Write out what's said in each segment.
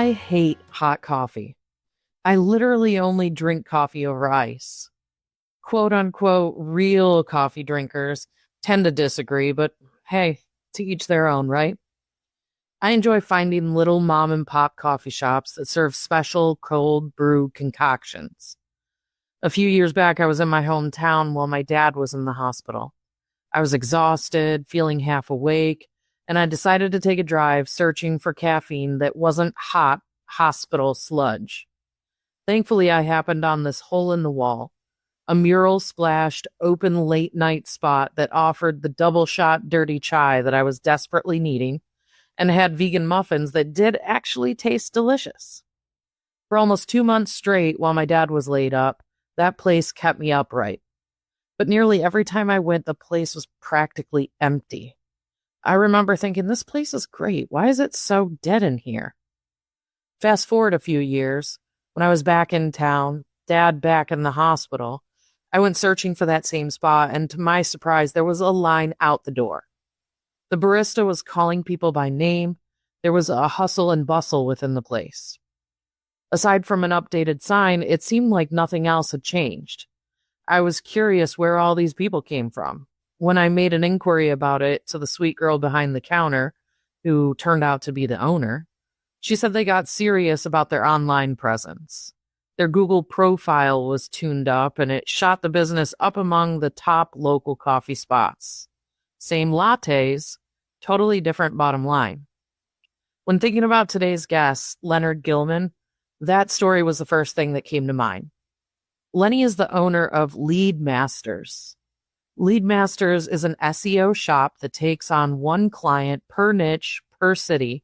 I hate hot coffee. I literally only drink coffee over ice. Quote unquote, real coffee drinkers tend to disagree, but hey, to each their own, right? I enjoy finding little mom and pop coffee shops that serve special cold brew concoctions. A few years back, I was in my hometown while my dad was in the hospital. I was exhausted, feeling half awake, and I decided to take a drive searching for caffeine that wasn't hot hospital sludge. Thankfully, I happened on this hole in the wall, a mural splashed open late night spot that offered the double shot dirty chai that I was desperately needing and had vegan muffins that did actually taste delicious. For almost 2 months straight while my dad was laid up, that place kept me upright. But nearly every time I went, the place was practically empty. I remember thinking, this place is great. Why is it so dead in here? Fast forward a few years, when I was back in town, Dad back in the hospital, I went searching for that same spot, and to my surprise, there was a line out the door. The barista was calling people by name. There was a hustle and bustle within the place. Aside from an updated sign, it seemed like nothing else had changed. I was curious where all these people came from. When I made an inquiry about it to the sweet girl behind the counter, who turned out to be the owner, she said they got serious about their online presence. Their Google profile was tuned up, and it shot the business up among the top local coffee spots. Same lattes, totally different bottom line. When thinking about today's guest, Leonard Gilman, that story was the first thing that came to mind. Lenny is the owner of Lead Masters. Lead Masters is an SEO shop that takes on one client per niche, per city,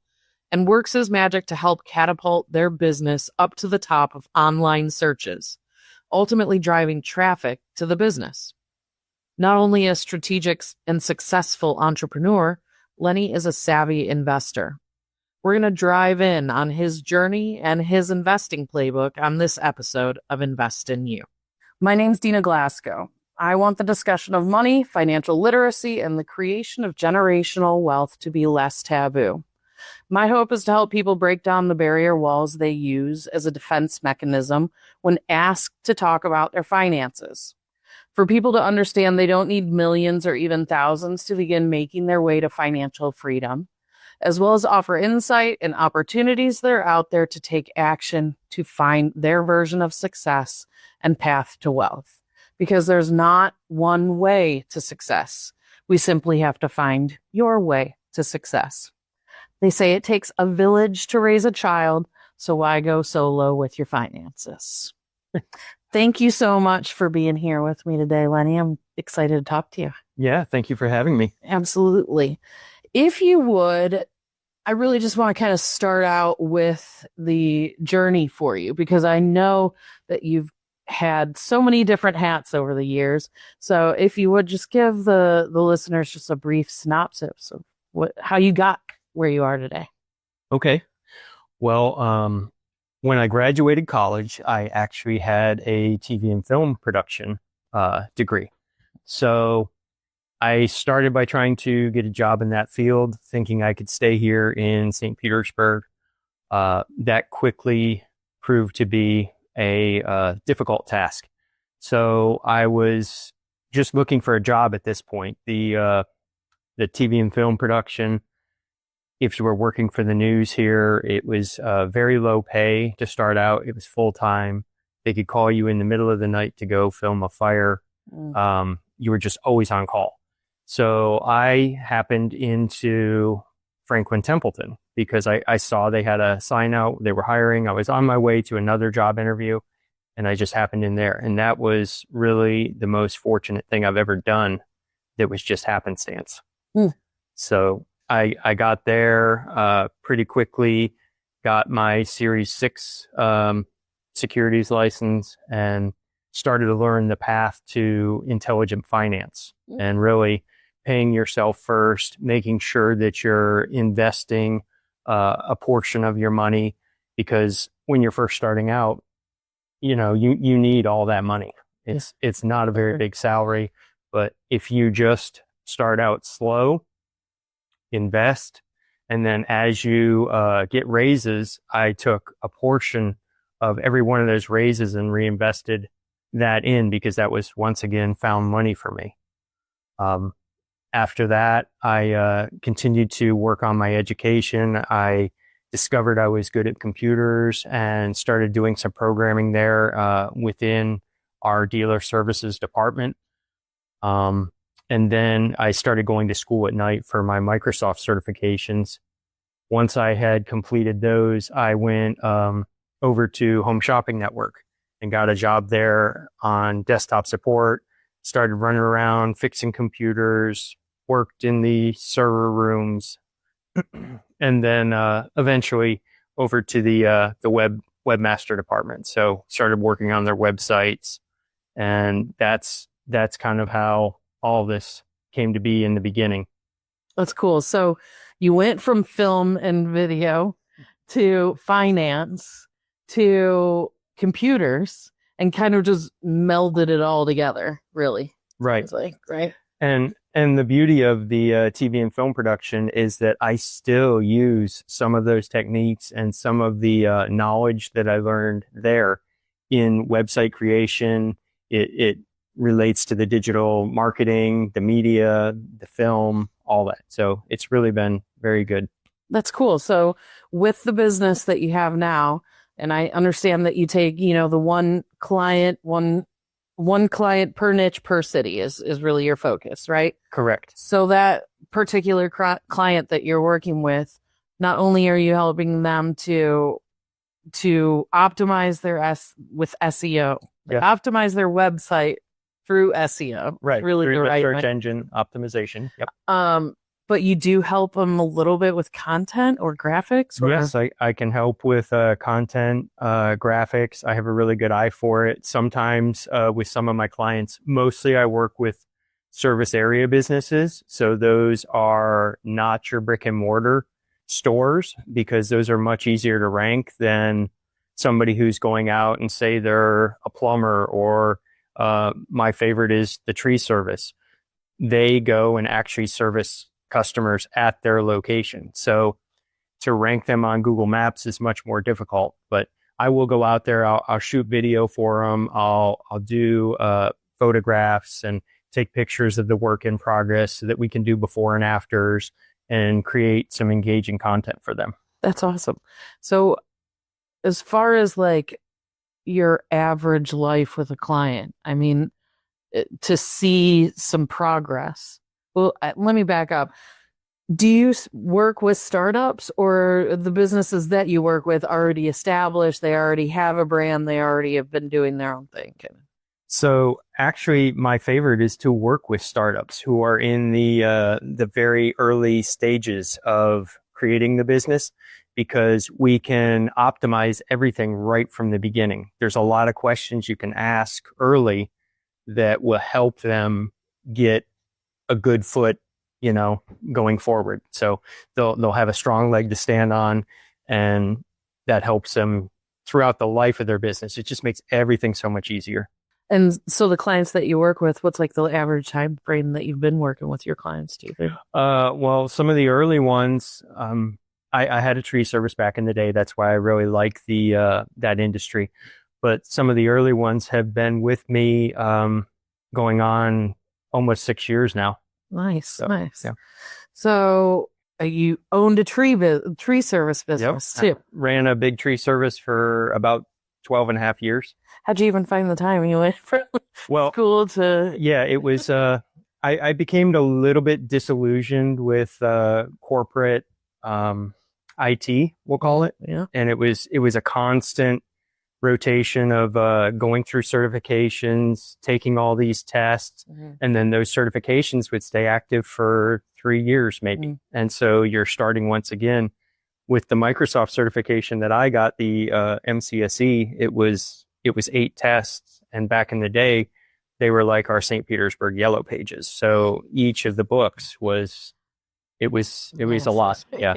and works his magic to help catapult their business up to the top of online searches, ultimately driving traffic to the business. Not only a strategic and successful entrepreneur, Lenny is a savvy investor. We're going to drive in on his journey and his investing playbook on this episode of Invest in You. My name's Dina Glasgow. I want the discussion of money, financial literacy, and the creation of generational wealth to be less taboo. My hope is to help people break down the barrier walls they use as a defense mechanism when asked to talk about their finances. For people to understand they don't need millions or even thousands to begin making their way to financial freedom, as well as offer insight and opportunities that are out there to take action to find their version of success and path to wealth. Because there's not one way to success. We simply have to find your way to success. They say it takes a village to raise a child, so why go solo with your finances? Thank you so much for being here with me today, Lenny. I'm excited to talk to you. Yeah, thank you for having me. Absolutely. If you would, I really just want to kind of start out with the journey for you, because I know that you've had so many different hats over the years. So if you would just give the listeners just a brief synopsis of how you got where you are today. Okay. Well, when I graduated college, I actually had a TV and film production degree. So I started by trying to get a job in that field, thinking I could stay here in St. Petersburg. That quickly proved to be a difficult task. So I was just looking for a job at this point. The TV and film production, if you were working for the news here, it was very low pay to start out. It was full time. They could call you in the middle of the night to go film a fire. You were just always on call. So I happened into Franklin Templeton because I saw they had a sign out. They were hiring. I was on my way to another job interview, and I just happened in there. And that was really the most fortunate thing I've ever done. That was just happenstance. So I got there pretty quickly, got my Series 6 securities license, and started to learn the path to intelligent finance and really paying yourself first, making sure that you're investing a portion of your money, because when you're first starting out, you need all that money. It's not a very big salary, but if you just start out slow, invest, And then as you get raises, I took a portion of every one of those raises and reinvested that in, because that was once again found money for me. After that, I continued to work on my education. I discovered I was good at computers and started doing some programming there within our dealer services department. And then I started going to school at night for my Microsoft certifications. Once I had completed those, I went over to Home Shopping Network and got a job there on desktop support, started running around fixing computers, worked in the server rooms, and then eventually over to the webmaster department. So started working on their websites, and that's kind of how all this came to be in the beginning. That's cool. So you went from film and video to finance to computers and kind of just melded it all together, really. Right. It's like, right. And the beauty of the TV and film production is that I still use some of those techniques and some of the knowledge that I learned there in website creation. It relates to the digital marketing, the media, the film, all that. So it's really been very good. That's cool. So with the business that you have now, and I understand that you take, the one client per niche per city is really your focus, right? Correct. So that particular client that you're working with, not only are you helping them to optimize with SEO, optimize their website through SEO, right? Really, through the right search engine optimization. Yep. But you do help them a little bit with content or graphics? Or? Yes, I can help with content, graphics. I have a really good eye for it. Sometimes with some of my clients, mostly I work with service area businesses. So those are not your brick and mortar stores, because those are much easier to rank than somebody who's going out and say they're a plumber, or my favorite is the tree service. They go and actually service customers at their location. So to rank them on Google Maps is much more difficult, but I will go out there. I'll shoot video for them. I'll do photographs and take pictures of the work in progress so that we can do before and afters and create some engaging content for them. That's awesome. So as far as like your average life with a client, I mean, to see some progress. Well, let me back up. Do you work with startups, or the businesses that you work with already established? They already have a brand. They already have been doing their own thing. So actually, my favorite is to work with startups who are in the very early stages of creating the business, because we can optimize everything right from the beginning. There's a lot of questions you can ask early that will help them get a good foot, going forward. So they'll have a strong leg to stand on, and that helps them throughout the life of their business. It just makes everything so much easier. And so the clients that you work with, what's like the average time frame that you've been working with your clients, do you think? Well, some of the early ones, I had a tree service back in the day. That's why I really like that industry. But some of the early ones have been with me going on almost 6 years now. Nice. Yeah. So you owned a tree service business too. I ran a big tree service for about 12 and a half years. How'd you even find the time? You went from school to... Yeah, it was, I became a little bit disillusioned with corporate IT, we'll call it. Yeah. And it was a constant rotation of going through certifications, taking all these tests, and then those certifications would stay active for 3 years maybe. And so you're starting once again with the Microsoft certification that I got, the MCSE. It was 8 tests, and back in the day they were like our St. Petersburg Yellow Pages. So each of the books was a lot. Yeah.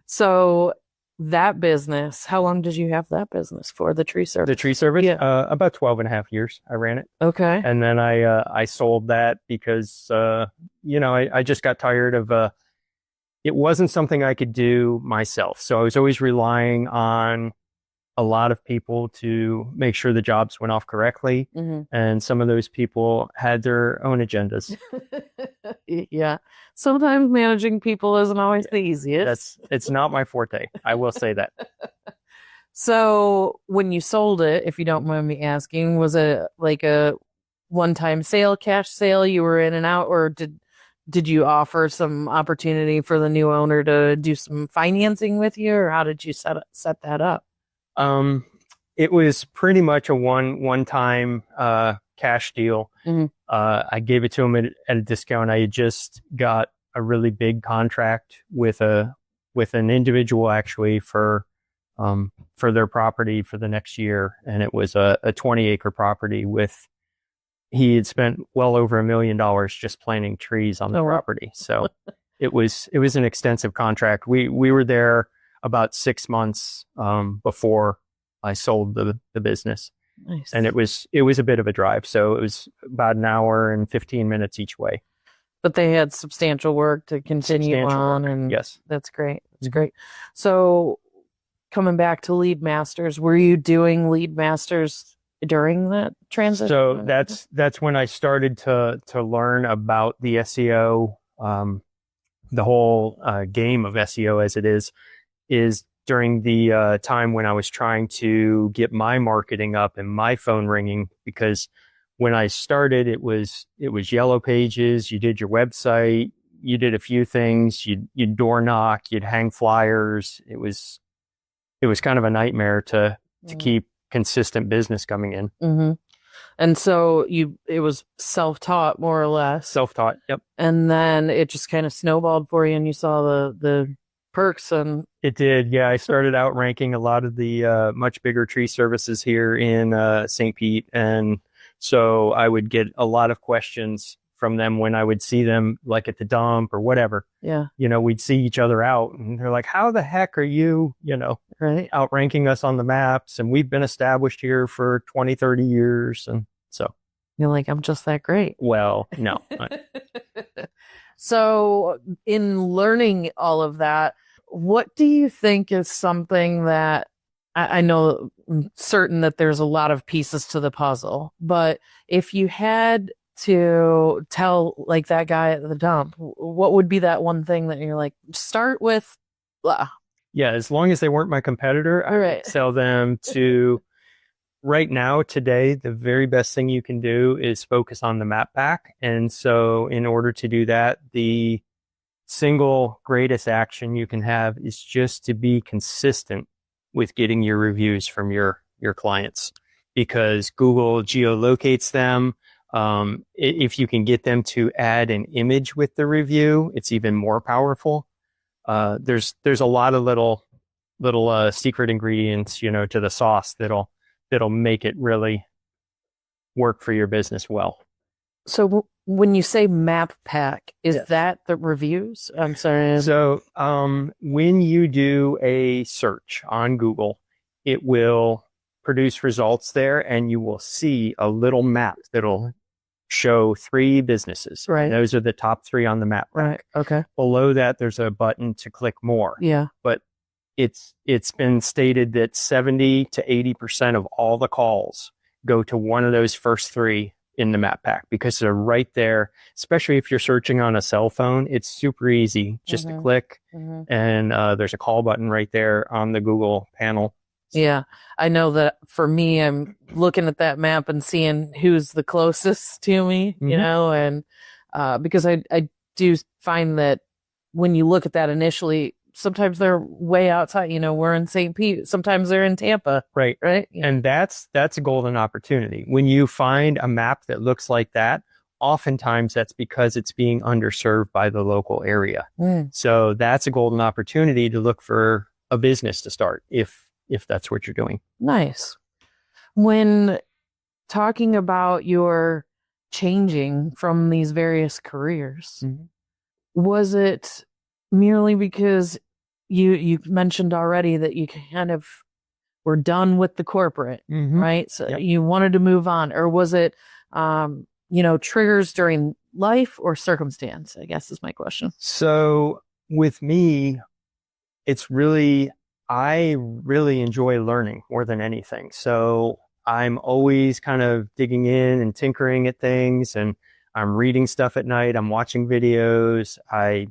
So that business, how long did you have that business for, the tree service? The tree service? Yeah. About 12 and a half years I ran it. Okay. And then I sold that because, I just got tired of it wasn't something I could do myself. So I was always relying on a lot of people to make sure the jobs went off correctly. Mm-hmm. And some of those people had their own agendas. Yeah. Sometimes managing people isn't always the easiest. It's not my forte. I will say that. So when you sold it, if you don't mind me asking, was it like a one-time sale, cash sale, you were in and out, or did you offer some opportunity for the new owner to do some financing with you, or how did you set that up? It was pretty much a one-time cash deal. Mm-hmm. I gave it to him at a discount. I had just got a really big contract with an individual actually for their property for the next year, and it was a 20-acre property with. He had spent well over $1 million just planting trees on the property. So it was an extensive contract. We were there about 6 months before I sold the business. Nice. And it was a bit of a drive. So it was about an hour and 15 minutes each way. But they had substantial work to continue on. And yes, that's great. That's great. So coming back to Lead Masters, were you doing Lead Masters during that transition? So that's when I started to learn about the SEO, the whole game of SEO as it is during the time when I was trying to get my marketing up and my phone ringing, because when I started, it was Yellow Pages. You did your website, you did a few things, you'd door knock, you'd hang flyers. It was kind of a nightmare to keep consistent business coming in. Mm-hmm. And so it was self-taught more or less. Self-taught, yep. And then it just kind of snowballed for you and you saw the perks. And it did. Yeah. I started outranking a lot of the much bigger tree services here in St. Pete. And so I would get a lot of questions from them when I would see them like at the dump or whatever. Yeah. We'd see each other out and they're like, how the heck are you, right, outranking us on the maps? And we've been established here for 20, 30 years. And so you're like, I'm just that great. Well, no. So in learning all of that, what do you think is something that I know I'm certain that there's a lot of pieces to the puzzle, but if you had to tell like that guy at the dump, what would be that one thing that you're like, start with blah? Yeah, as long as they weren't my competitor, I would tell them to, right now, today, the very best thing you can do is focus on the map pack. And so in order to do that, the single greatest action you can have is just to be consistent with getting your reviews from your clients, because Google geolocates them. If you can get them to add an image with the review, it's even more powerful. There's a lot of little secret ingredients, to the sauce that'll make it really work for your business well. So when you say map pack, is that the reviews? I'm sorry. So when you do a search on Google, it will produce results there, and you will see a little map that'll show 3 businesses. Right. Those are the top 3 on the map. Right. Okay. Below that, there's a button to click more. Yeah. But it's been stated that 70 to 80% of all the calls go to one of those first 3 in the map pack, because they're right there. Especially if you're searching on a cell phone, it's super easy just to click, and there's a call button right there on the Google panel. Yeah, I know that for me, I'm looking at that map and seeing who's the closest to me, and because I do find that when you look at that initially, sometimes they're way outside, we're in St. Pete, sometimes they're in Tampa. Right. Yeah. And that's a golden opportunity. When you find a map that looks like that, oftentimes that's because it's being underserved by the local area. So that's a golden opportunity to look for a business to start if that's what you're doing. Nice. When talking about your changing from these various careers, was it merely because you mentioned already that you kind of were done with the corporate, right? So you wanted to move on, or was it, triggers during life or circumstance, I guess is my question. So with me, I really enjoy learning more than anything. So I'm always kind of digging in and tinkering at things, and I'm reading stuff at night. I'm watching videos. I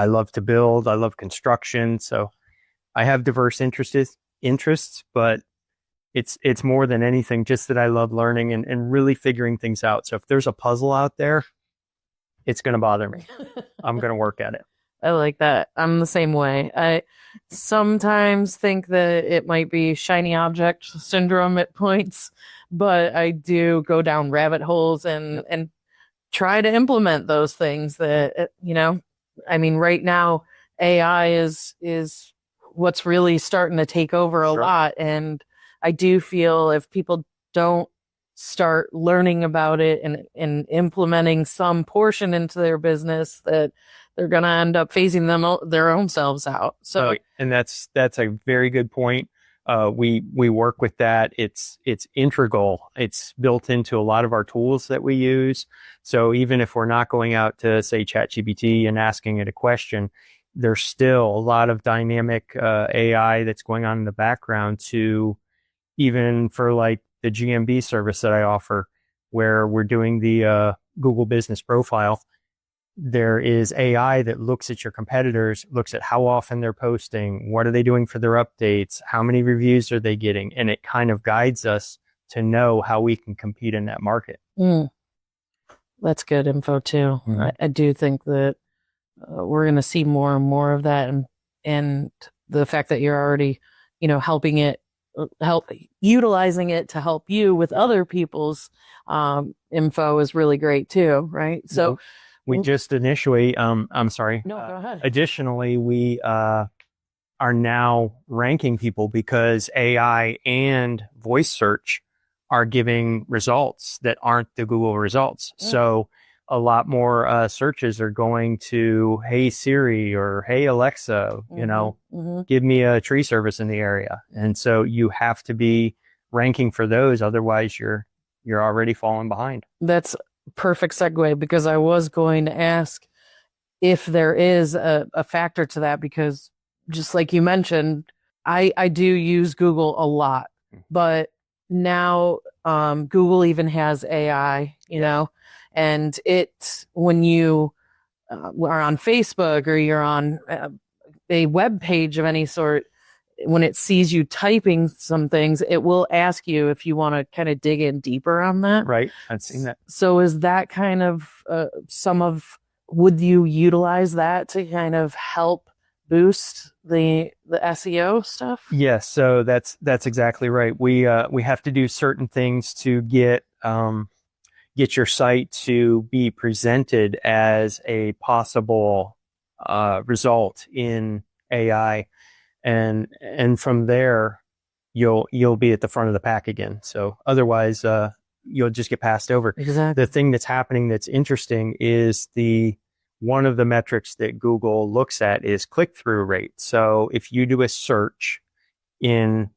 love to build. I love construction. So I have diverse interests, but it's more than anything just that I love learning and really figuring things out. So if there's a puzzle out there, it's going to bother me. I'm going to work at it. I like that. I'm the same way. I sometimes think that it might be shiny object syndrome at points, but I do go down rabbit holes and try to implement those things that, I mean, right now AI is what's really starting to take over a Sure. lot. And I do feel if people don't start learning about it and implementing some portion into their business, that they're going to end up phasing their own selves out. So, and that's a very good point. We work with that. It's integral. It's built into a lot of our tools that we use. So even if we're not going out to say ChatGPT and asking it a question, there's still a lot of dynamic AI that's going on in the background to even for like the GMB service that I offer, where we're doing the Google Business Profile. There is AI that looks at your competitors, looks at how often they're posting, what are they doing for their updates, how many reviews are they getting, and it kind of guides us to know how we can compete in that market. That's good info too. Mm-hmm. I do think that we're going to see more and more of that, and the fact that you're already, utilizing it to help you with other people's info is really great too, right? So. We just initially, I'm sorry. No, go ahead. Additionally, we are now ranking people because AI and voice search are giving results that aren't the Google results. Yeah. So a lot more searches are going to, hey Siri or hey Alexa, give me a tree service in the area. And so you have to be ranking for those. Otherwise, you're already falling behind. That's perfect segue, because I was going to ask if there is a factor to that, because just like you mentioned, I do use Google a lot, but now Google even has AI, and when you are on Facebook or you're on a web page of any sort, when it sees you typing some things, it will ask you if you want to kind of dig in deeper on that. Right. I've seen that. So is that kind of would you utilize that to kind of help boost the SEO stuff? Yes. So that's exactly right. We have to do certain things to get your site to be presented as a possible result in AI. And from there, you'll be at the front of the pack again. So otherwise, you'll just get passed over. Exactly. The thing that's happening that's interesting is one of the metrics that Google looks at is click-through rate. So if you do a search in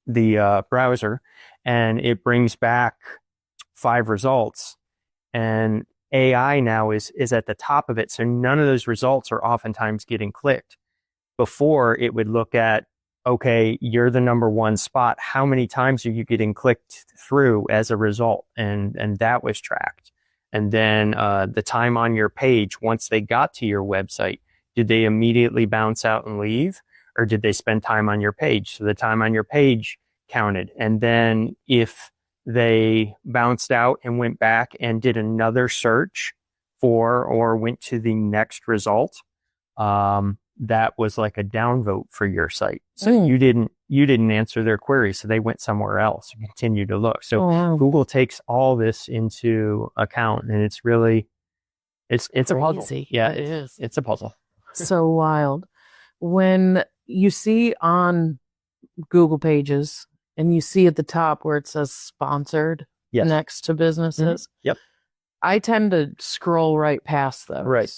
the browser and it brings back 5 results, and AI now is at the top of it, so none of those results are oftentimes getting clicked. Before, it would look at, okay, you're the number 1 spot. How many times are you getting clicked through as a result? And that was tracked. And then the time on your page, once they got to your website, did they immediately bounce out and leave? Or did they spend time on your page? So the time on your page counted. And then if they bounced out and went back and did another search or went to the next result, that was like a downvote for your site. So you didn't answer their query, so they went somewhere else and continued to look. So Google takes all this into account, and it's really it's a puzzle. Yeah, it is. It's a puzzle. So wild. When you see on Google pages and you see at the top where it says sponsored next to businesses. Yep. I tend to scroll right past those. Right.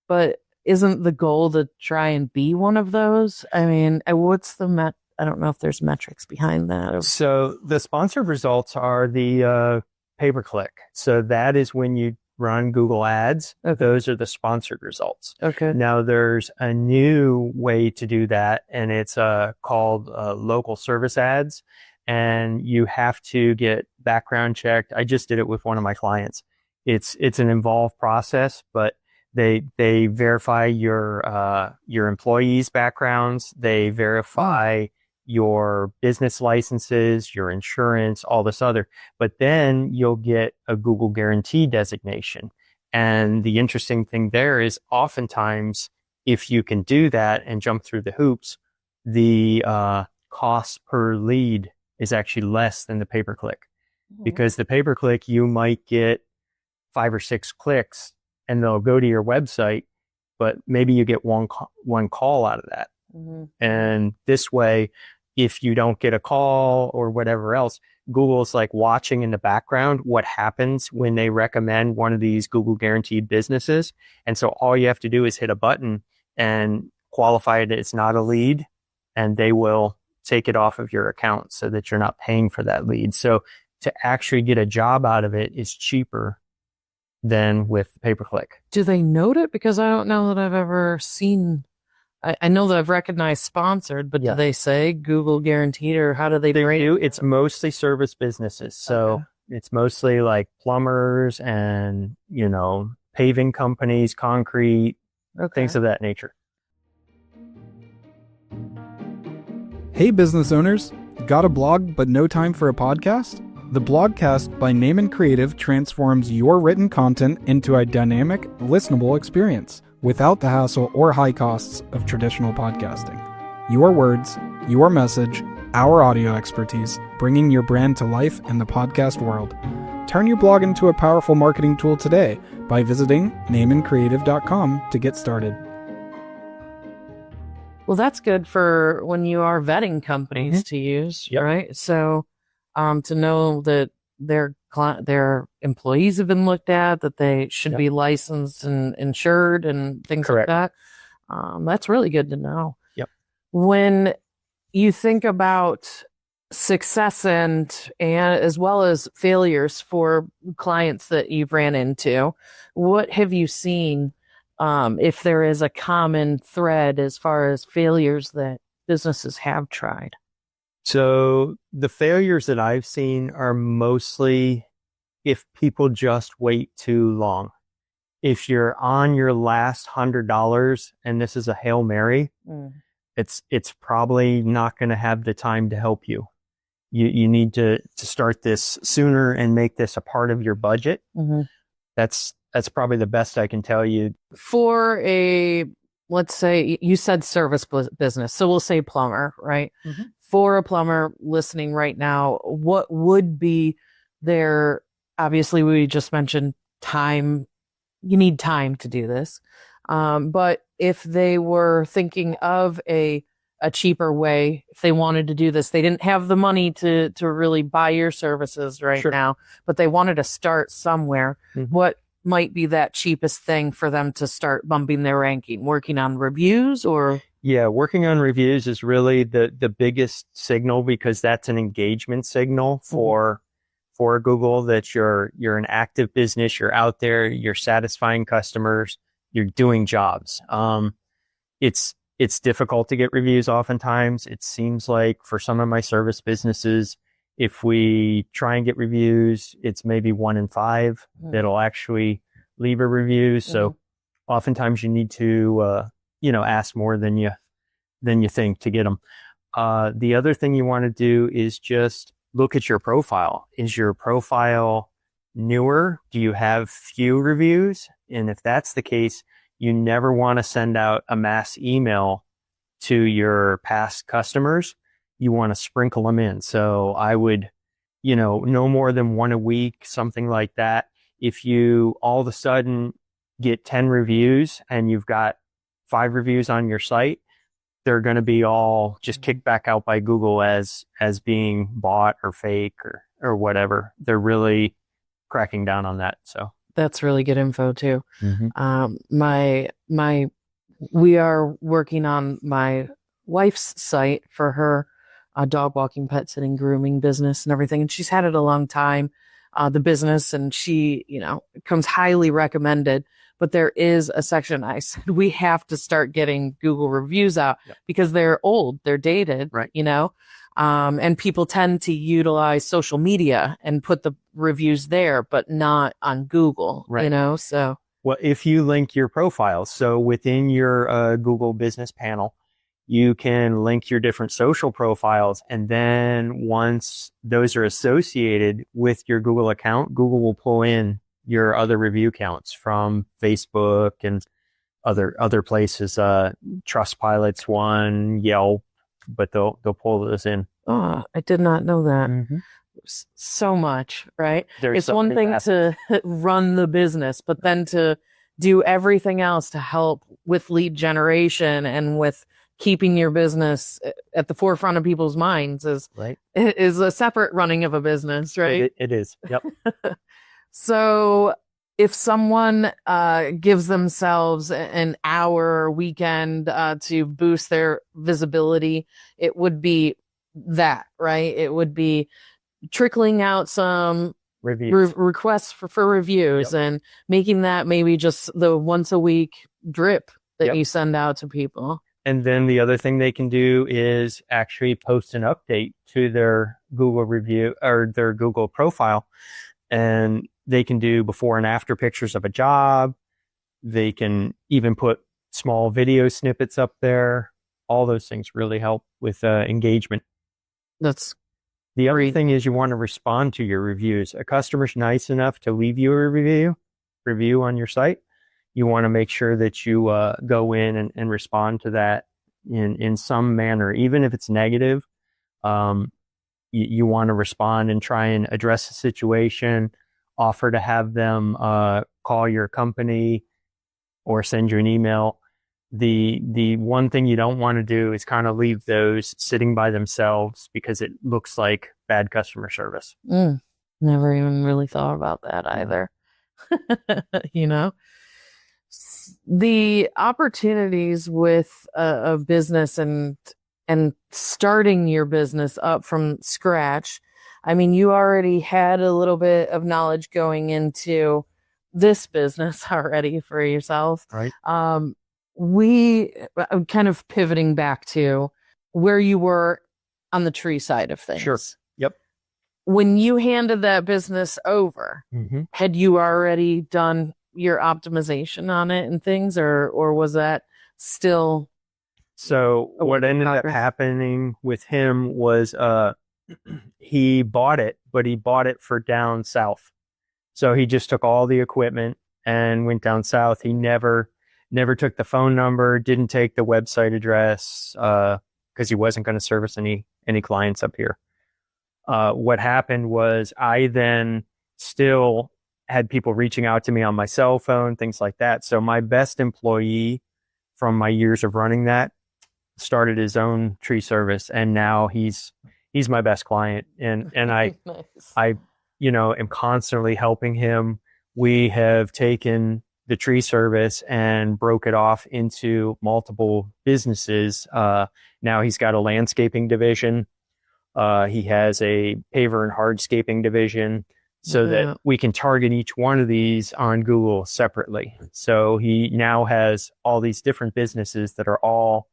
But isn't the goal to try and be one of those? I mean, what's I don't know if there's metrics behind that. So the sponsored results are the pay-per-click. So that is when you run Google Ads, Okay. those are the sponsored results. Okay. Now there's a new way to do that, and it's called local service ads, and you have to get background checked. I just did it with one of my clients. It's an involved process, but they verify your employees' backgrounds. They verify your business licenses, your insurance, all this other. But then you'll get a Google Guarantee designation. And the interesting thing there is oftentimes, if you can do that and jump through the hoops, the cost per lead is actually less than the pay-per-click. Because the pay-per-click, you might get 5 or 6 clicks and they'll go to your website, but maybe you get one call out of that. And this way, if you don't get a call or whatever else, Google's like watching in the background what happens when they recommend one of these Google guaranteed businesses. And so all you have to do is hit a button and qualify it as not a lead, and they will take it off of your account so that you're not paying for that lead. So to actually get a job out of it is cheaper than with pay-per-click. Do they note it? Because I don't know that I've ever seen. I know that I've recognized sponsored, but do they say Google guaranteed, or how do they rate do? it? It's mostly service businesses. So it's mostly like plumbers and, paving companies, concrete, things of that nature. Hey, business owners. Got a blog but no time for a podcast? The Blogcast by Name and Creative transforms your written content into a dynamic, listenable experience without the hassle or high costs of traditional podcasting. Your words, your message, our audio expertise, bringing your brand to life in the podcast world. Turn your blog into a powerful marketing tool today by visiting nameandcreative.com to get started. Well, that's good for when you are vetting companies to use, right? So to know that their employees have been looked at, that they should be licensed and insured and things like that. That's really good to know. Yep. When you think about success and as well as failures for clients that you've ran into, what have you seen, if there is a common thread as far as failures that businesses have tried? So the failures that I've seen are mostly if people just wait too long. If you're on your last $100 and this is a Hail Mary, it's probably not going to have the time to help you. You need to start this sooner and make this a part of your budget. That's probably the best I can tell you. For let's say you said service business, so we'll say plumber, right? For a plumber listening right now, what would be their, obviously we just mentioned time, you need time to do this. But if they were thinking of a cheaper way, if they wanted to do this, they didn't have the money to really buy your services right now, but they wanted to start somewhere. What might be that cheapest thing for them to start bumping their ranking? Working on reviews or? Yeah, working on reviews is really the biggest signal, because that's an engagement signal for Google that you're an active business, you're out there, you're satisfying customers, you're doing jobs. It's difficult to get reviews oftentimes. It seems like for some of my service businesses, if we try and get reviews, it's maybe 1 in 5 that'll actually leave a review. So oftentimes you need to ask more than you think to get them. The other thing you want to do is just look at your profile. Is your profile newer? Do you have few reviews? And if that's the case, you never want to send out a mass email to your past customers. You want to sprinkle them in. So I would, no more than 1 a week, something like that. If you all of a sudden get 10 reviews and you've got 5 reviews on your site, they're going to be all just kicked back out by Google as being bought or fake or whatever. They're really cracking down on that. So that's really good info too. We are working on my wife's site for her dog walking, pet sitting, grooming business and everything. And she's had it a long time. the business, and she, comes highly recommended. But there is a section I said we have to start getting Google reviews out because they're old, they're dated, Right. and people tend to utilize social media and put the reviews there, but not on Google, Right. so. Well, if you link your profiles, so within your Google Business panel, you can link your different social profiles. And then once those are associated with your Google account, Google will pull in your other review counts from Facebook and other places, Trustpilot's one, Yelp, but they'll pull those in. Oh, I did not know that. Mm-hmm. So much, right? There's It's so one many thing facets. to run the business, but then to do everything else to help with lead generation and with keeping your business at the forefront of people's minds is a separate running of a business, right? It is. Yep. So if someone gives themselves an hour or weekend to boost their visibility, it would be that, right? It would be trickling out some requests for reviews and making that maybe just the once a week drip that you send out to people. And then the other thing they can do is actually post an update to their Google review or their Google profile. And they can do before and after pictures of a job. They can even put small video snippets up there. All those things really help with engagement. That's the other great. thing is you want to respond to your reviews. A customer's nice enough to leave you a review on your site. You want to make sure that you go in and respond to that in some manner, even if it's negative. You want to respond and try and address the situation, offer to have them call your company or send you an email. The one thing you don't want to do is kind of leave those sitting by themselves because it looks like bad customer service. Never even really thought about that either. The opportunities with a business and starting your business up from scratch. I mean, you already had a little bit of knowledge going into this business already for yourself. Right. I'm kind of pivoting back to where you were on the tree side of things. Sure. Yep. When you handed that business over, had you already done your optimization on it and things, or was that still? So what ended up happening with him was he bought it, but he bought it for down south. So he just took all the equipment and went down south. He never took the phone number, didn't take the website address because he wasn't going to service any clients up here. What happened was I then still had people reaching out to me on my cell phone, things like that. So my best employee from my years of running that started his own tree service, and now he's my best client, and I Nice. I am constantly helping him. We have taken the tree service and broke it off into multiple businesses. Now he's got a landscaping division. He has a paver and hardscaping division, so that we can target each one of these on Google separately. So he now has all these different businesses that are all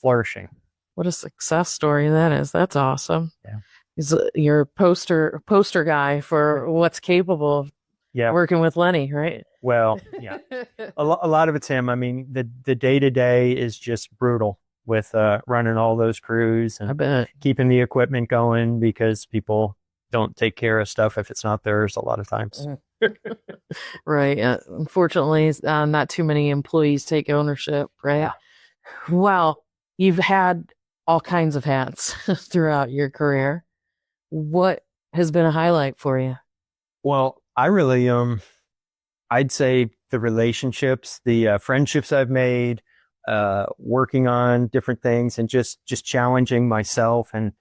flourishing. What a success story that is. That's awesome. Yeah. He's your poster guy for what's capable of working with Lenny, right? Well, yeah. A lot of it's him. I mean, the day-to-day is just brutal with running all those crews and I bet. Keeping the equipment going because people don't take care of stuff if it's not theirs a lot of times. Right. Unfortunately, not too many employees take ownership, right? Yeah. Well, you've had all kinds of hats throughout your career. What has been a highlight for you? Well, I really, I'd say the relationships, the friendships I've made, working on different things and just challenging myself and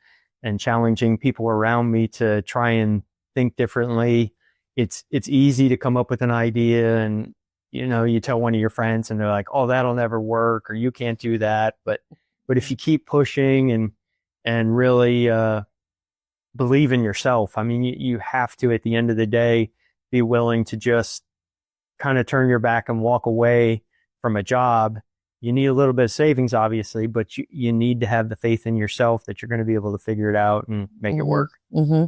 challenging people around me to try and think differently. It's easy to come up with an idea and, you tell one of your friends and they're like, oh, that'll never work, or you can't do that. But if you keep pushing and really, believe in yourself. I mean, you have to, at the end of the day, be willing to just kind of turn your back and walk away from a job. You need a little bit of savings, obviously, but you need to have the faith in yourself that you're going to be able to figure it out and make it work. Mm-hmm.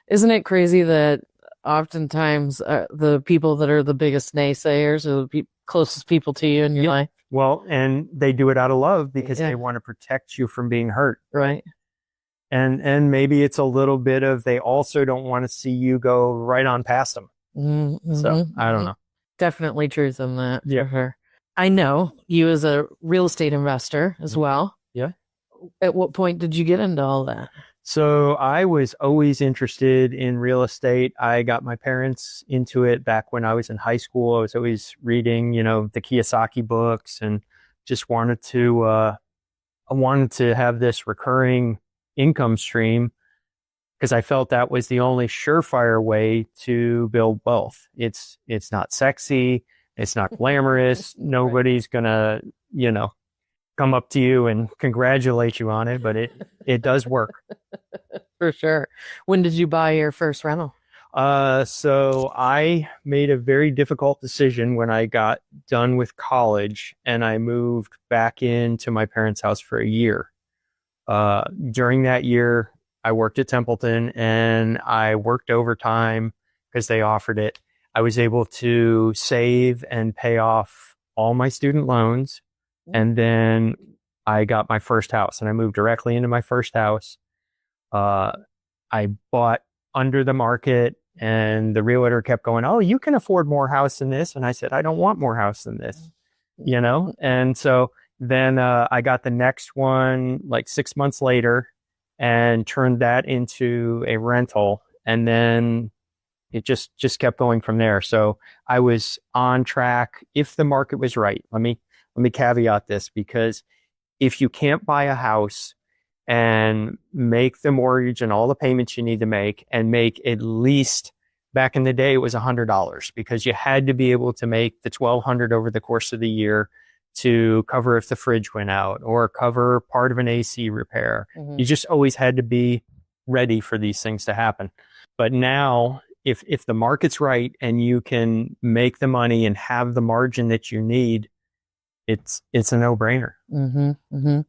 Isn't it crazy that oftentimes the people that are the biggest naysayers are the closest people to you in your life? Well, and they do it out of love because they want to protect you from being hurt. Right. And maybe it's a little bit of, they also don't want to see you go right on past them. Mm-hmm. So I don't know. Definitely truth in that. Yeah. For sure. I know you as a real estate investor as well. Yeah. At what point did you get into all that? So I was always interested in real estate. I got my parents into it back when I was in high school. I was always reading, the Kiyosaki books, and just wanted to have this recurring income stream because I felt that was the only surefire way to build wealth. It's not sexy. It's not glamorous. Nobody's gonna, come up to you and congratulate you on it, but it does work. For sure. When did you buy your first rental? So I made a very difficult decision when I got done with college, and I moved back into my parents' house for a year. During that year, I worked at Templeton, and I worked overtime because they offered it. I was able to save and pay off all my student loans. And then I got my first house, and I moved directly into my first house. I bought under the market, and the realtor kept going, "Oh, you can afford more house than this." And I said, "I don't want more house than this," And so then I got the next one like 6 months later and turned that into a rental. And then it just kept going from there. So I was on track if the market was right. Let me caveat this, because if you can't buy a house and make the mortgage and all the payments you need to make, and make at least, back in the day, it was $100, because you had to be able to make the $1,200 over the course of the year to cover if the fridge went out or cover part of an AC repair. Mm-hmm. You just always had to be ready for these things to happen. But now, if the market's right and you can make the money and have the margin that you need, it's a no-brainer. Mm-hmm, mm-hmm.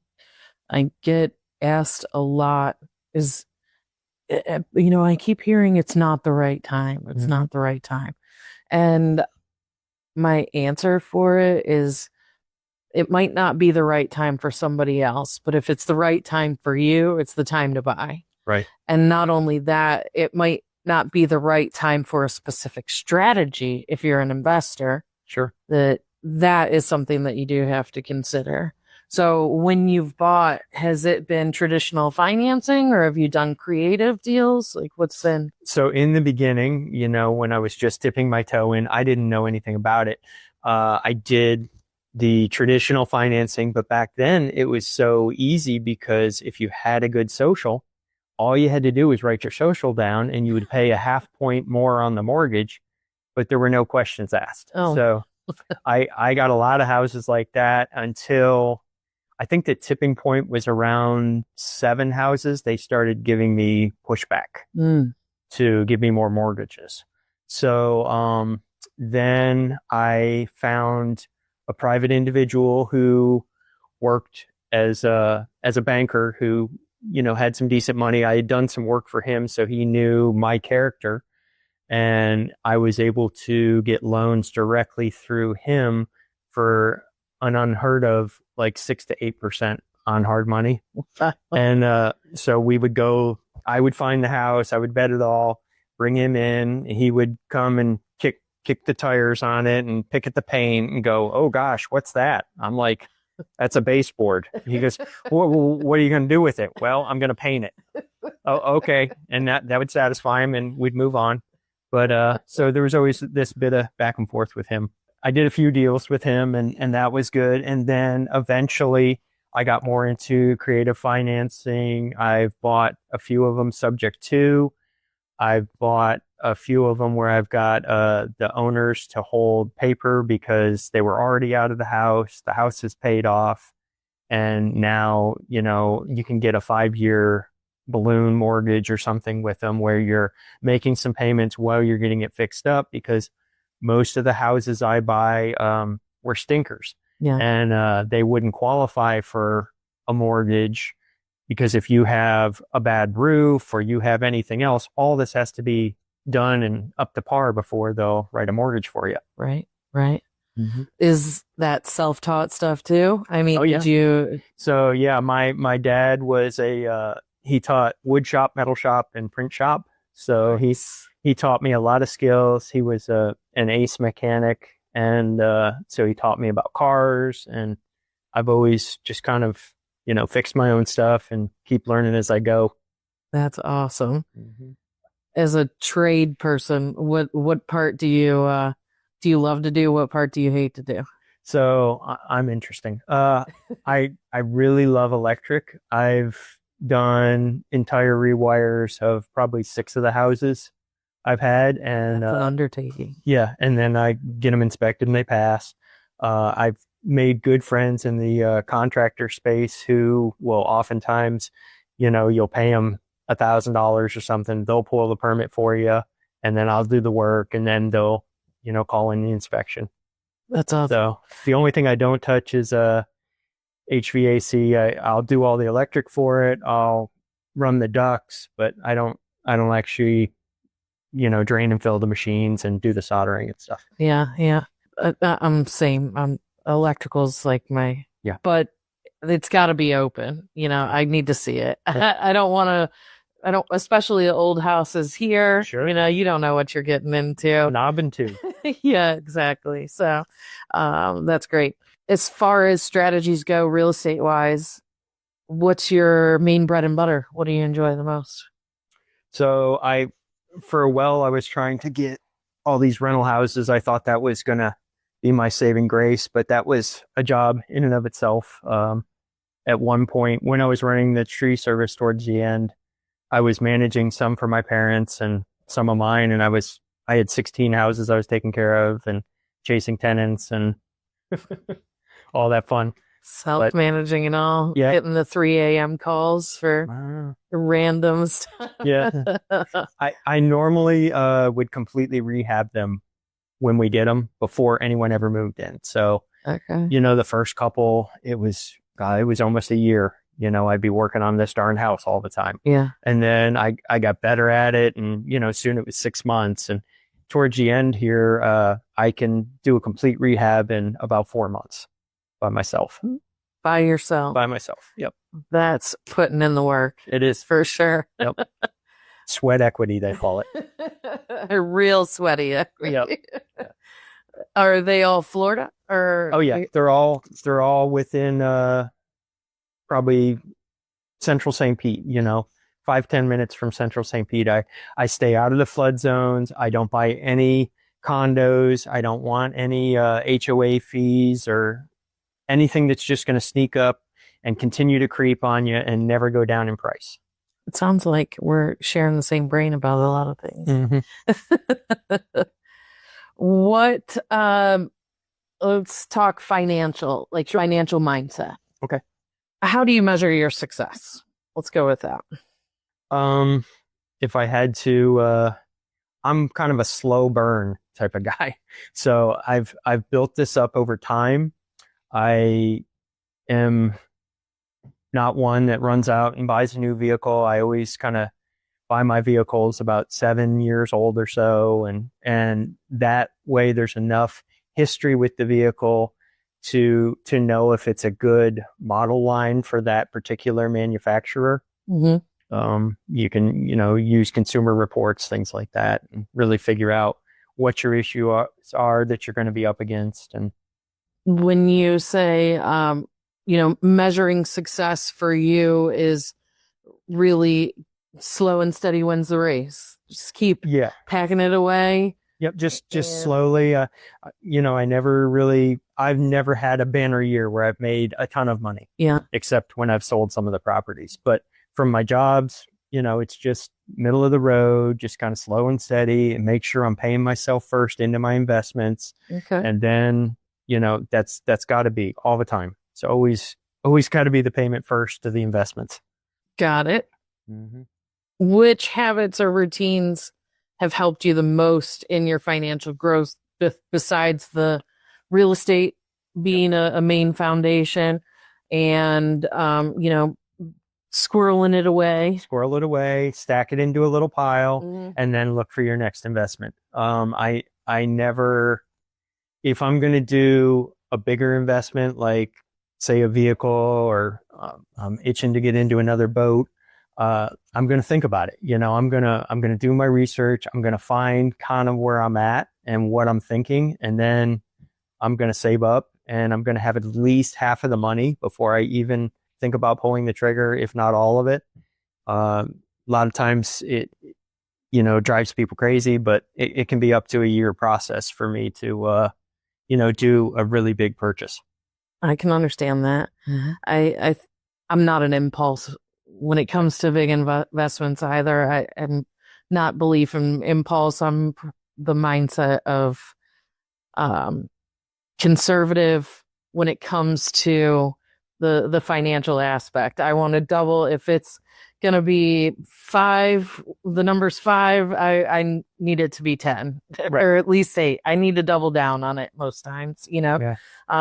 I get asked a lot, I keep hearing it's not the right time. It's not the right time. And my answer for it is, it might not be the right time for somebody else, but if it's the right time for you, it's the time to buy. Right. And not only that, it might not be the right time for a specific strategy. If you're an investor, sure, that is something that you do have to consider. So when you've bought, has it been traditional financing, or have you done creative deals? Like, what's been? So in the beginning, when I was just dipping my toe in, I didn't know anything about it. I did the traditional financing, but back then it was so easy, because if you had a good social, all you had to do was write your social down and you would pay a 0.5 point more on the mortgage, but there were no questions asked. Oh. So I got a lot of houses like that until I think the tipping point was around 7 houses. They started giving me pushback to give me more mortgages. So then I found a private individual who worked as a banker who, had some decent money. I had done some work for him, so he knew my character, and I was able to get loans directly through him for an unheard of like 6 to 8% on hard money. And so I would find the house, I would vet it all, bring him in, he would come and kick the tires on it and pick at the paint and go, "Oh gosh, what's that?" I'm like, "That's a baseboard." He goes, what are you going to do with it?" "Well, I'm going to paint it." "Oh, okay." And that would satisfy him, and we'd move on. But so there was always this bit of back and forth with him. I did a few deals with him, and that was good. And then eventually I got more into creative financing. I've bought a few of them subject to. I've bought a few of them where I've got the owners to hold paper because they were already out of the house. The house is paid off. And now, you can get a 5-year balloon mortgage or something with them where you're making some payments while you're getting it fixed up, because most of the houses I buy were stinkers. Yeah. And they wouldn't qualify for a mortgage because if you have a bad roof or you have anything else, all this has to be done and up to par before they'll write a mortgage for you. Right. Right. Mm-hmm. Is that self-taught stuff too? I mean, Oh, yeah. did you? So yeah, my dad was he taught wood shop, metal shop, and print shop. So he taught me a lot of skills. He was an ace mechanic, and so he taught me about cars. And I've always just kind of fixed my own stuff and keep learning as I go. That's awesome. Mm-hmm. As a trade person, what part do you love to do? What part do you hate to do? So I'm interesting. I really love electric. I've done entire rewires of probably 6 of the houses I've had, and That's an undertaking. Yeah, and then I get them inspected and they pass. I've made good friends in the contractor space who will oftentimes, you'll pay them $1,000 or something. They'll pull the permit for you, and then I'll do the work, and then they'll call in the inspection. That's awesome. So the only thing I don't touch is HVAC. I'll do all the electric for it. I'll run the ducts, but I don't actually, drain and fill the machines and do the soldering and stuff. Yeah, yeah. I'm same. Electrical's like my but it's got to be open. I need to see it. I don't, especially old houses here. Sure. You don't know what you're getting into. Knobbing too. Yeah, exactly. So, that's great. As far as strategies go, real estate wise, what's your main bread and butter? What do you enjoy the most? So for a while, I was trying to get all these rental houses. I thought that was going to be my saving grace, but that was a job in and of itself. At one point when I was running the tree service towards the end, I was managing some for my parents and some of mine. And I had 16 houses I was taking care of and chasing tenants and all that fun. Self-managing and all. Yeah. Getting the 3 a.m. calls for random stuff. Yeah. I normally would completely rehab them when we did them before anyone ever moved in. So, okay. The first couple, it was almost a year. I'd be working on this darn house all the time. Yeah. And then I got better at it, and soon it was 6 months. And towards the end here, I can do a complete rehab in about 4 months by myself. By yourself. By myself. Yep. That's putting in the work. It is. For sure. Yep. Sweat equity, they call it. A real sweaty equity. Yep. Are they all Florida or? Oh yeah, they're all within probably Central St. Pete. 5-10 minutes from Central St. Pete. I stay out of the flood zones. I don't buy any condos. I don't want any HOA fees or anything that's just going to sneak up and continue to creep on you and never go down in price. It sounds like we're sharing the same brain about a lot of things. Mm-hmm. What, let's talk financial mindset. Okay. How do you measure your success? Let's go with that. If I had to, I'm kind of a slow burn type of guy. So I've built this up over time. I am not one that runs out and buys a new vehicle. I always kind of buy my vehicles about 7 years old or so. And that way there's enough history with the vehicle to know if it's a good model line for that particular manufacturer. Mm-hmm. You can, use consumer reports, things like that, and really figure out what your issues are that you're going to be up against. And when you say, measuring success for you is really slow and steady wins the race. Just keep packing it away. Yep. Just slowly. I've never had a banner year where I've made a ton of money. Yeah. Except when I've sold some of the properties. But from my jobs, it's just middle of the road, just kind of slow and steady, and make sure I'm paying myself first into my investments. Okay. And then, that's got to be all the time. So always got to be the payment first to the investments. Got it. Mm-hmm. Which habits or routines have helped you the most in your financial growth besides the real estate being a main foundation and, squirreling it away? Squirrel it away, stack it into a little pile, Mhm. and then look for your next investment. I never, if I'm going to do a bigger investment, like say a vehicle or I'm itching to get into another boat, I'm going to think about it. I'm going to do my research. I'm going to find kind of where I'm at and what I'm thinking. And then I'm going to save up and I'm going to have at least half of the money before I even think about pulling the trigger, if not all of it. A lot of times it, drives people crazy, but it can be up to a year process for me to, do a really big purchase. I can understand that. Mm-hmm. I'm not an impulse when it comes to big investments either. I'm not belief in impulse. I'm the mindset of conservative when it comes to the financial aspect. I want to double if it's going to be 5, the number's 5, I need it to be 10 Right. or at least 8. I need to double down on it most times, Yeah.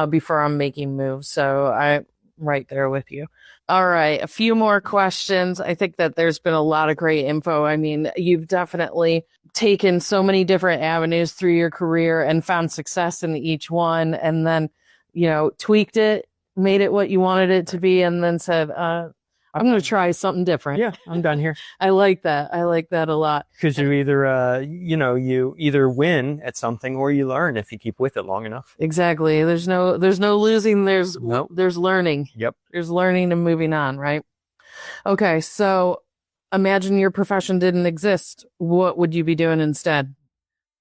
before I'm making moves. So I'm right there with you. All right. A few more questions. I think that there's been a lot of great info. I mean, you've definitely taken so many different avenues through your career and found success in each one. And then, tweaked it, made it what you wanted it to be, and then said, I'm going to try something different. Yeah, I'm done here. I like that. I like that a lot. Because you either, you either win at something or you learn if you keep with it long enough. Exactly. There's no losing. There's learning. Yep. There's learning and moving on, right? Okay. So imagine your profession didn't exist. What would you be doing instead?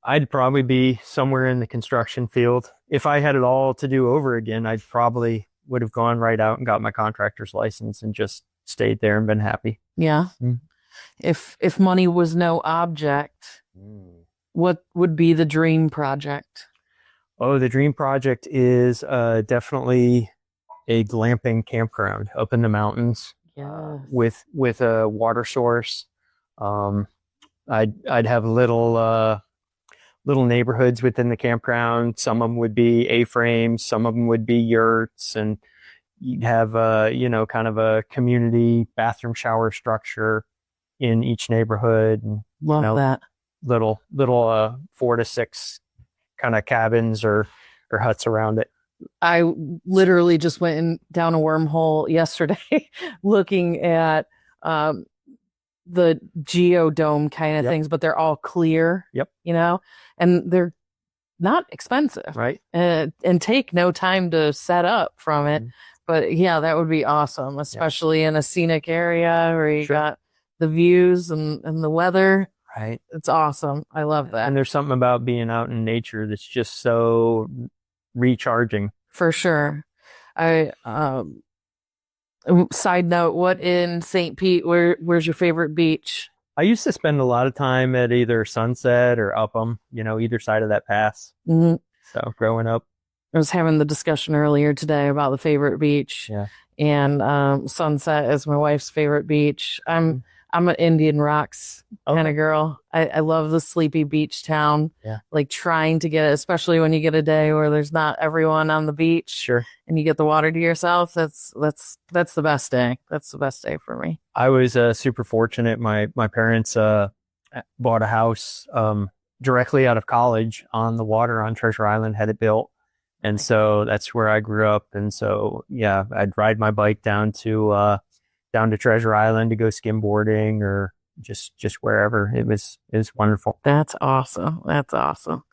I'd probably be somewhere in the construction field. If I had it all to do over again, I'd probably would have gone right out and got my contractor's license and just stayed there and been happy. Yeah. Mm. If money was no object, what would be the dream project? Oh, the dream project is definitely a glamping campground up in the mountains. Yeah. With a water source. I'd have little neighborhoods within the campground. Some of them would be A-frames, some of them would be yurts, and you'd have kind of a community bathroom shower structure in each neighborhood. And, Love that. Little 4 to 6 kind of cabins or huts around it. I literally just went down a wormhole yesterday looking at the geodome kind of things, but they're all clear. Yep. And they're not expensive. Right. And take no time to set up from it. Mm-hmm. But yeah, that would be awesome, especially in a scenic area where you got the views and the weather. Right. It's awesome. I love that. And there's something about being out in nature that's just so recharging. For sure. Side note, what in St. Pete, where's your favorite beach? I used to spend a lot of time at either Sunset or Upham, either side of that pass. Mm-hmm. So growing up. I was having the discussion earlier today about the favorite beach. Yeah. And Sunset is my wife's favorite beach. I'm an Indian Rocks kind of girl. I love the sleepy beach town. Yeah. Like trying to get it, especially when you get a day where there's not everyone on the beach. Sure. And you get the water to yourself. That's the best day. That's the best day for me. I was super fortunate. My parents bought a house directly out of college on the water on Treasure Island, had it built. And so that's where I grew up. And so, yeah, I'd ride my bike down to Treasure Island to go skimboarding or just wherever. It was wonderful. That's awesome. That's awesome.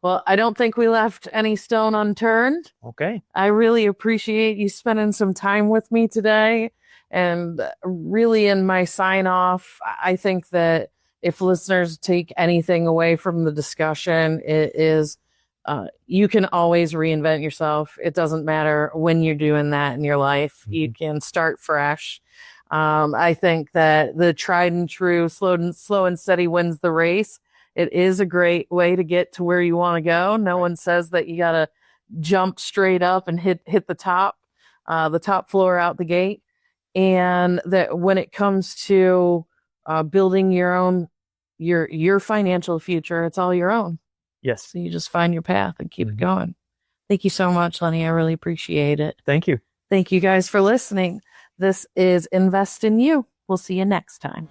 Well, I don't think we left any stone unturned. Okay. I really appreciate you spending some time with me today. And really in my sign off, I think that if listeners take anything away from the discussion, it is you can always reinvent yourself. It doesn't matter when you're doing that in your life. Mm-hmm. You can start fresh. I think that the tried and true slow and steady wins the race. It is a great way to get to where you want to go. No one says that you got to jump straight up and hit the top floor out the gate. and that when it comes to building your own your financial future, it's all your own. Yes. So you just find your path and keep it going. Thank you so much, Lenny. I really appreciate it. Thank you. Thank you guys for listening. This is Invest in You. We'll see you next time.